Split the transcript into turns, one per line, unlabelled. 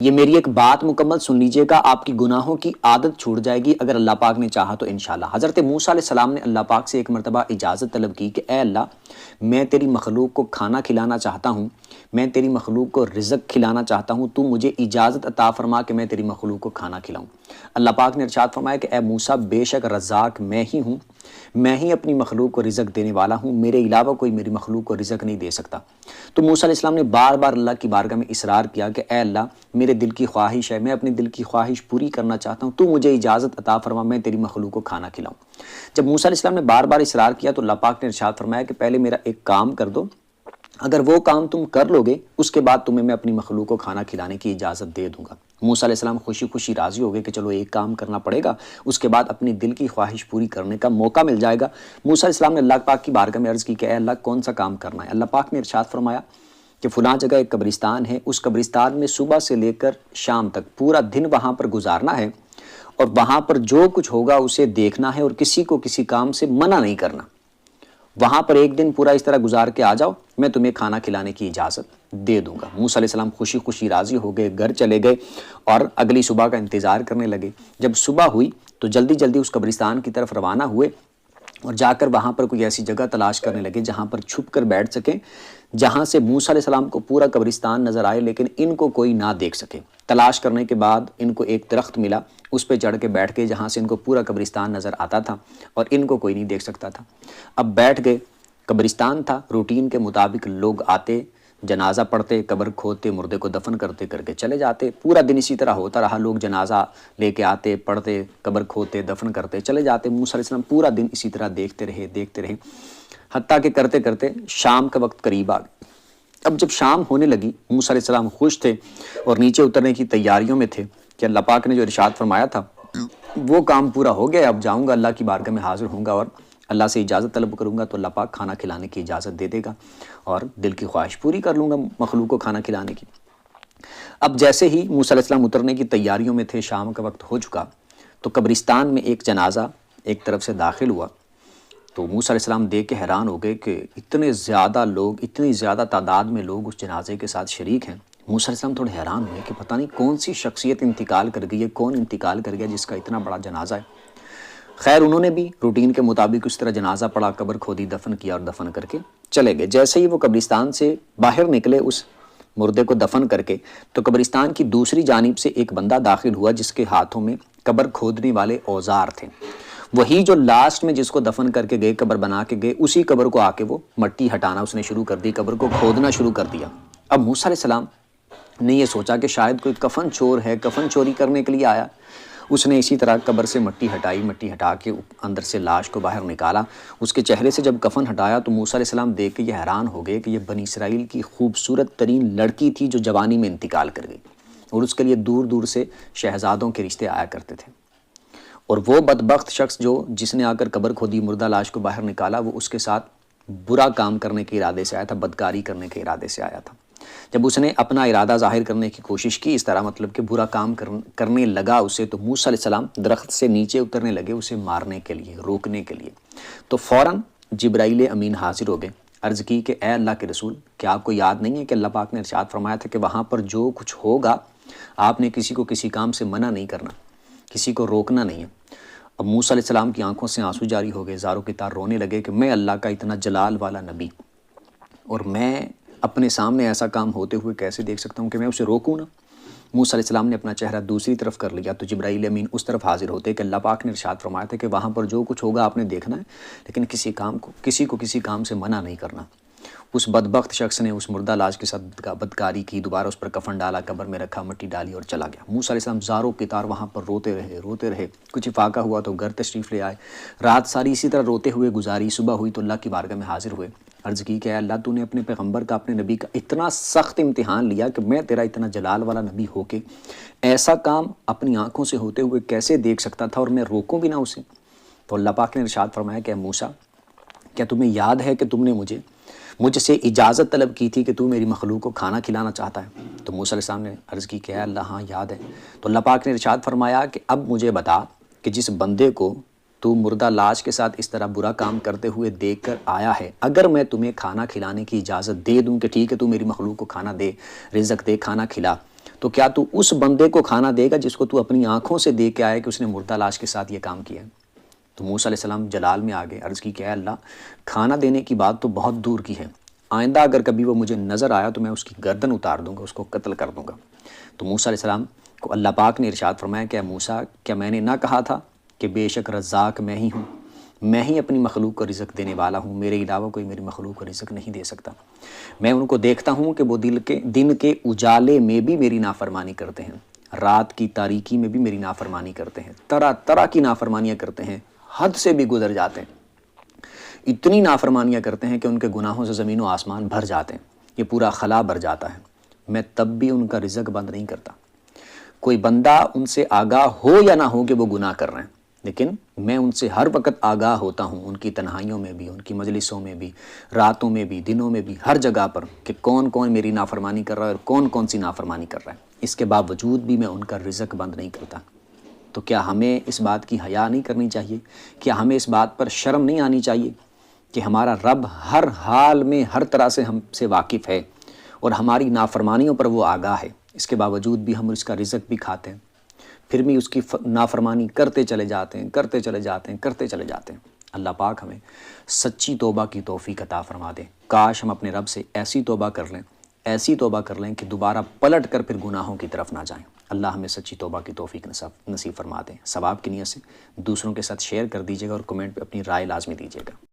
یہ میری ایک بات مکمل سن لیجئے گا، آپ کی گناہوں کی عادت چھوٹ جائے گی اگر اللہ پاک نے چاہا تو انشاءاللہ۔ حضرت موسیٰ علیہ السلام نے اللہ پاک سے ایک مرتبہ اجازت طلب کی کہ اے اللہ، میں تیری مخلوق کو کھانا کھلانا چاہتا ہوں، میں تیری مخلوق کو رزق کھلانا چاہتا ہوں، تو مجھے اجازت عطا فرما کہ میں تیری مخلوق کو کھانا کھلاؤں۔ اللہ پاک نے ارشاد فرمایا کہ اے موسیٰ، بے شک رزاق میں ہی ہوں، میں ہی اپنی مخلوق کو رزق دینے والا ہوں، میرے علاوہ کوئی میری مخلوق کو رزق نہیں دے سکتا۔ تو موسیٰ علیہ السلام نے بار بار اللہ کی بارگاہ میں اصرار کیا کہ اے اللہ، میرے دل کی خواہش ہے، میں اپنے دل کی خواہش پوری کرنا چاہتا ہوں، تو مجھے اجازت عطا فرما میں تیری مخلوق کو کھانا کھلاؤں۔ جب موسیٰ علیہ السلام نے بار بار اصرار کیا تو اللہ پاک نے ارشاد فرمایا کہ پہلے میرا ایک کام کر دو، اگر وہ کام تم کر لو گے اس کے بعد تمہیں میں اپنی مخلوق کو کھانا کھلانے کی اجازت دے دوں گا۔ موسیٰ علیہ السلام خوشی خوشی راضی ہو گئے کہ چلو ایک کام کرنا پڑے گا، اس کے بعد اپنی دل کی خواہش پوری کرنے کا موقع مل جائے گا۔ موسیٰ علیہ السلام نے اللہ پاک کی بارگاہ میں عرض کی کہ اے اللہ، کون سا کام کرنا ہے؟ اللہ پاک نے ارشاد فرمایا کہ فلاں جگہ ایک قبرستان ہے، اس قبرستان میں صبح سے لے کر شام تک پورا دن وہاں پر گزارنا ہے، اور وہاں پر جو کچھ ہوگا اسے دیکھنا ہے اور کسی کو کسی کام سے منع نہیں کرنا۔ وہاں پر ایک دن پورا اس طرح گزار کے آ جاؤ، میں تمہیں کھانا کھلانے کی اجازت دے دوں گا۔ موسیٰ علیہ السلام خوشی خوشی راضی ہو گئے، گھر چلے گئے اور اگلی صبح کا انتظار کرنے لگے۔ جب صبح ہوئی تو جلدی جلدی اس قبرستان کی طرف روانہ ہوئے اور جا کر وہاں پر کوئی ایسی جگہ تلاش کرنے لگے جہاں پر چھپ کر بیٹھ سکیں، جہاں سے موسیٰ علیہ السلام کو پورا قبرستان نظر آئے لیکن ان کو کوئی نہ دیکھ سکے۔ تلاش کرنے کے بعد ان کو ایک درخت ملا، اس پہ چڑھ کے بیٹھ گئے جہاں سے ان کو پورا قبرستان نظر آتا تھا اور ان کو کوئی نہیں دیکھ سکتا تھا۔ اب بیٹھ گئے، قبرستان تھا، روٹین کے مطابق لوگ آتے، جنازہ پڑھتے، قبر کھودتے، مردے کو دفن کرتے کر کے چلے جاتے۔ پورا دن اسی طرح ہوتا رہا، لوگ جنازہ لے کے آتے، پڑھتے، قبر کھودتے، دفن کرتے، چلے جاتے۔ موسیٰ علیہ السلام پورا دن اسی طرح دیکھتے رہے، حتیٰ کہ کرتے کرتے شام کا وقت قریب آ گیا۔ اب جب شام ہونے لگی، موسیٰ علیہ السلام خوش تھے اور نیچے اترنے کی تیاریوں میں تھے کہ اللہ پاک نے جو ارشاد فرمایا تھا وہ کام پورا ہو گیا، اب جاؤں گا اللہ کی بارگاہ میں حاضر ہوں گا اور اللہ سے اجازت طلب کروں گا تو اللہ پاک کھانا کھلانے کی اجازت دے دے گا اور دل کی خواہش پوری کر لوں گا مخلوق کو کھانا کھلانے کی۔ اب جیسے ہی موسیٰ علیہ السلام اترنے کی تیاریوں میں تھے، شام کا وقت ہو چکا، تو قبرستان میں ایک جنازہ ایک طرف سے داخل ہوا۔ تو موسیٰ علیہ السلام دیکھ کے حیران ہو گئے کہ اتنے زیادہ لوگ، اتنی زیادہ تعداد میں لوگ اس جنازے کے ساتھ شریک ہیں۔ موسیٰ علیہ السلام تھوڑے حیران ہوئے کہ پتہ نہیں کون سی شخصیت انتقال کر گئی ہے، کون انتقال کر گیا جس کا اتنا بڑا جنازہ ہے۔ خیر انہوں نے بھی روٹین کے مطابق اس طرح جنازہ پڑھا، قبر کھودی، دفن کیا اور دفن کر کے چلے گئے۔ جیسے ہی وہ قبرستان سے باہر نکلے اس مردے کو دفن کر کے، تو قبرستان کی دوسری جانب سے ایک بندہ داخل ہوا جس کے ہاتھوں میں قبر کھودنے والے اوزار تھے۔ وہی جو لاسٹ میں جس کو دفن کر کے گئے، قبر بنا کے گئے، اسی قبر کو آ کے وہ مٹی ہٹانا اس نے شروع کر دی، قبر کو کھودنا شروع کر دیا۔ اب موسیٰ علیہ السلام نے یہ سوچا کہ شاید کوئی کفن چور ہے، کفن چوری کرنے کے لیے آیا۔ اس نے اسی طرح قبر سے مٹی ہٹائی، مٹی ہٹا کے اندر سے لاش کو باہر نکالا۔ اس کے چہرے سے جب کفن ہٹایا تو موسیٰ علیہ السلام دیکھ کے یہ حیران ہو گئے کہ یہ بنی اسرائیل کی خوبصورت ترین لڑکی تھی جو جوانی میں انتقال کر گئی، اور اس کے لیے دور دور سے شہزادوں کے رشتے آیا کرتے تھے، اور وہ بدبخت شخص جس نے آ کر قبر کھودی، مردہ لاش کو باہر نکالا، وہ اس کے ساتھ برا کام کرنے کے ارادے سے آیا تھا، بدکاری کرنے کے ارادے سے آیا تھا۔ جب اس نے اپنا ارادہ ظاہر کرنے کی کوشش کی، اس طرح مطلب کہ برا کام کرنے لگا اسے، تو موسیٰ علیہ السلام درخت سے نیچے اترنے لگے اسے مارنے کے لیے، روکنے کے لیے۔ تو فوراً جبرائیل امین حاضر ہو گئے، عرض کی کہ اے اللہ کے رسول، کیا آپ کو یاد نہیں ہے کہ اللہ پاک نے ارشاد فرمایا تھا کہ وہاں پر جو کچھ ہوگا آپ نے کسی کو کسی کام سے منع نہیں کرنا، کسی کو روکنا نہیں ہے۔ اب موسیٰ علیہ السلام کی آنکھوں سے آنسو جاری ہو گئے، زاروں کی طرح رونے لگے کہ میں اللہ کا اتنا جلال والا نبی، اور میں اپنے سامنے ایسا کام ہوتے ہوئے کیسے دیکھ سکتا ہوں کہ میں اسے روکوں نا۔ موسیٰ علیہ السلام نے اپنا چہرہ دوسری طرف کر لیا تو جبرائیل امین اس طرف حاضر ہوتے کہ اللہ پاک نے ارشاد فرمایا تھا کہ وہاں پر جو کچھ ہوگا آپ نے دیکھنا ہے، لیکن کسی کو کسی کام سے منع نہیں کرنا۔ اس بدبخت شخص نے اس مردہ لاش کے ساتھ بدکاری کی، دوبارہ اس پر کفن ڈالا، قبر میں رکھا، مٹی ڈالی اور چلا گیا۔ موسیٰ علیہ السلام زاروں کی طرح وہاں پر روتے رہے، کچھ افاقہ ہوا تو گھر تشریف لے آئے، رات ساری اسی طرح روتے ہوئے گزاری۔ صبح ہوئی تو اللہ کی بارگاہ میں حاضر ہوئے، عرض کی کہ اے اللہ، تو نے اپنے پیغمبر کا، اپنے نبی کا اتنا سخت امتحان لیا کہ میں تیرا اتنا جلال والا نبی ہو کے ایسا کام اپنی آنکھوں سے ہوتے ہوئے کیسے دیکھ سکتا تھا اور میں روکوں بھی نہ اسے۔ تو اللہ پاک نے ارشاد فرمایا کہ اے موسیٰ، کیا تمہیں یاد ہے کہ تم نے مجھ سے اجازت طلب کی تھی کہ تو میری مخلوق کو کھانا کھلانا چاہتا ہے؟ تو موسیٰ علیہ السلام نے عرض کی کہ اے اللہ ہاں یاد ہے۔ تو اللہ پاک نے ارشاد فرمایا کہ اب مجھے بتا کہ جس بندے کو تو مردہ لاش کے ساتھ اس طرح برا کام کرتے ہوئے دیکھ کر آیا ہے، اگر میں تمہیں کھانا کھلانے کی اجازت دے دوں کہ ٹھیک ہے تو میری مخلوق کو کھانا دے، رزق دے، کھانا کھلا، تو کیا تو اس بندے کو کھانا دے گا جس کو تو اپنی آنکھوں سے دیکھ کے آئے کہ اس نے مردہ لاش کے ساتھ یہ کام کیا ہے؟ تو موسیٰ علیہ السلام جلال میں آگے عرض کی کہ اے اللہ، کھانا دینے کی بات تو بہت دور کی ہے، آئندہ اگر کبھی وہ مجھے نظر آیا تو میں اس کی گردن اتار دوں گا، اس کو قتل کر دوں گا۔ تو موسیٰ علیہ السلام کو اللہ پاک نے ارشاد فرمایا کہ اے موسیٰ، کیا میں نے نہ کہا تھا کہ بے شک رزاق میں ہی ہوں، میں ہی اپنی مخلوق کو رزق دینے والا ہوں، میرے علاوہ کوئی میری مخلوق کو رزق نہیں دے سکتا۔ میں ان کو دیکھتا ہوں کہ وہ دن کے اجالے میں بھی میری نافرمانی کرتے ہیں، رات کی تاریکی میں بھی میری نافرمانی کرتے ہیں، طرح طرح کی نافرمانیاں کرتے ہیں، حد سے بھی گزر جاتے ہیں، اتنی نافرمانیاں کرتے ہیں کہ ان کے گناہوں سے زمین و آسمان بھر جاتے ہیں، یہ پورا خلا بھر جاتا ہے، میں تب بھی ان کا رزق بند نہیں کرتا۔ کوئی بندہ ان سے آگاہ ہو یا نہ ہو کہ وہ گناہ کر رہے ہیں، لیکن میں ان سے ہر وقت آگاہ ہوتا ہوں، ان کی تنہائیوں میں بھی، ان کی مجلسوں میں بھی، راتوں میں بھی، دنوں میں بھی، ہر جگہ پر، کہ کون کون میری نافرمانی کر رہا ہے اور کون کون سی نافرمانی کر رہا ہے۔ اس کے باوجود بھی میں ان کا رزق بند نہیں کرتا۔ تو کیا ہمیں اس بات کی حیا نہیں کرنی چاہیے؟ کیا ہمیں اس بات پر شرم نہیں آنی چاہیے کہ ہمارا رب ہر حال میں ہر طرح سے ہم سے واقف ہے اور ہماری نافرمانیوں پر وہ آگاہ ہے، اس کے باوجود بھی ہم اس کا رزق بھی کھاتے ہیں، پھر بھی اس کی نافرمانی کرتے چلے جاتے ہیں، کرتے چلے جاتے ہیں، کرتے چلے جاتے ہیں۔ اللہ پاک ہمیں سچی توبہ کی توفیق عطا فرما دے۔ کاش ہم اپنے رب سے ایسی توبہ کر لیں، ایسی توبہ کر لیں کہ دوبارہ پلٹ کر پھر گناہوں کی طرف نہ جائیں۔ اللہ ہمیں سچی توبہ کی توفیق نصیب فرما دیں۔ ثواب کی نیت سے دوسروں کے ساتھ شیئر کر دیجیے گا اور کمنٹ پہ اپنی رائے لازمی دیجیے گا۔